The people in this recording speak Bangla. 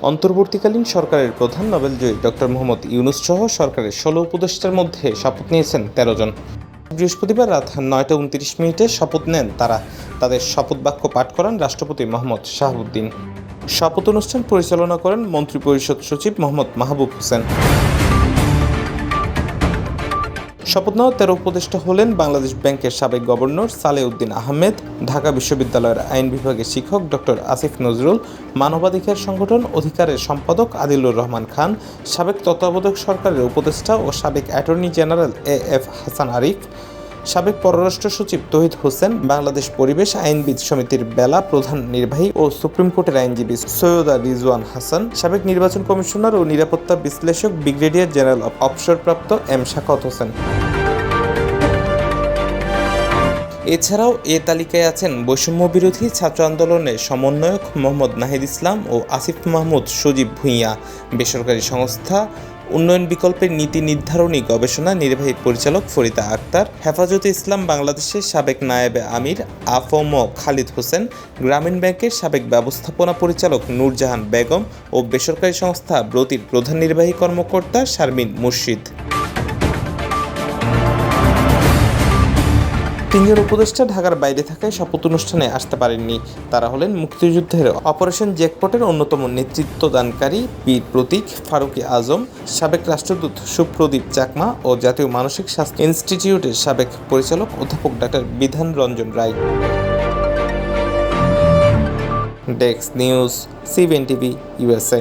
অন্তর্বর্তীকালীন সরকারের প্রধান নোবেলজয়ী ডক্টর মোহাম্মদ ইউনূস সহ সরকারের ১৬ উপদেষ্টার মধ্যে শপথ নিয়েছেন ১৩ জন। বৃহস্পতিবার রাত ৯টা ২৯ শপথ নেন তারা। তাদের শপথ বাক্য পাঠ করান রাষ্ট্রপতি মোহাম্মদ শাহাবুদ্দিন। শপথ অনুষ্ঠান পরিচালনা করেন মন্ত্রিপরিষদ সচিব মোহাম্মদ মাহবুব হোসেন। শপথ নেওয়া ১৩ উপদেষ্টা হলেন বাংলাদেশ ব্যাংকের সাবেক গভর্নর সালেহ উদ্দিন আহমেদ, ঢাকা বিশ্ববিদ্যালয়ের আইন বিভাগের শিক্ষক ডক্টর আসিফ নজরুল, মানবাধিকার সংগঠন অধিকারের সম্পাদক আদিলুর রহমান খান, সাবেক তত্ত্বাবধায়ক সরকারের উপদেষ্টা ও সাবেক attorney general A F Hasan Arif, সাবেক পররাষ্ট্র সচিব তৌহিদ হোসেন, বাংলাদেশ পরিবেশ আইনবিদ সমিতির বেলা প্রধান নির্বাহী ও সুপ্রিম কোর্টের আইনজীবী সৈয়দা রিজওয়ান হাসান, সাবেক নির্বাচন কমিশনার ও নিরাপত্তা বিশ্লেষক ব্রিগেডিয়ার জেনারেল অবসরপ্রাপ্ত এম শাখাওয়াত হোসেন। এছাড়াও এ তালিকায় আছেন বৈষম্যবিরোধী ছাত্র আন্দোলনের সমন্বয়ক মোহাম্মদ নাহিদ ইসলাম ও আসিফ মাহমুদ সজীব ভূঁইয়া, বেসরকারি সংস্থা উন্নয়ন বিকল্পের নীতি নির্ধারণী গবেষণা নির্বাহী পরিচালক ফরিদা আক্তার, হেফাজতে ইসলাম বাংলাদেশের সাবেক নায়েবে আমির আফম খালিদ হোসেন, গ্রামীণ ব্যাংকের সাবেক ব্যবস্থাপনা পরিচালক নূরজাহান বেগম ও বেসরকারি সংস্থা ব্রতির প্রধান নির্বাহী কর্মকর্তা শারমিন মুর্শিদ। ৩ জন উপদেষ্টা ঢাকার বাইরে থাকায় শপথ অনুষ্ঠানে আসতে পারেননি। তারা হলেন মুক্তিযুদ্ধের অপারেশন জ্যাকপটের অন্যতম নেতৃত্বদানকারী বীর প্রতীক ফারুকী আজম, সাবেক রাষ্ট্রদূত সুপ্রদীপ চাকমা ও জাতীয় মানসিক স্বাস্থ্য ইনস্টিটিউটের সাবেক পরিচালক অধ্যাপক doctor Bidhan Ranjan Roy. Desk news, CBN TV, USA।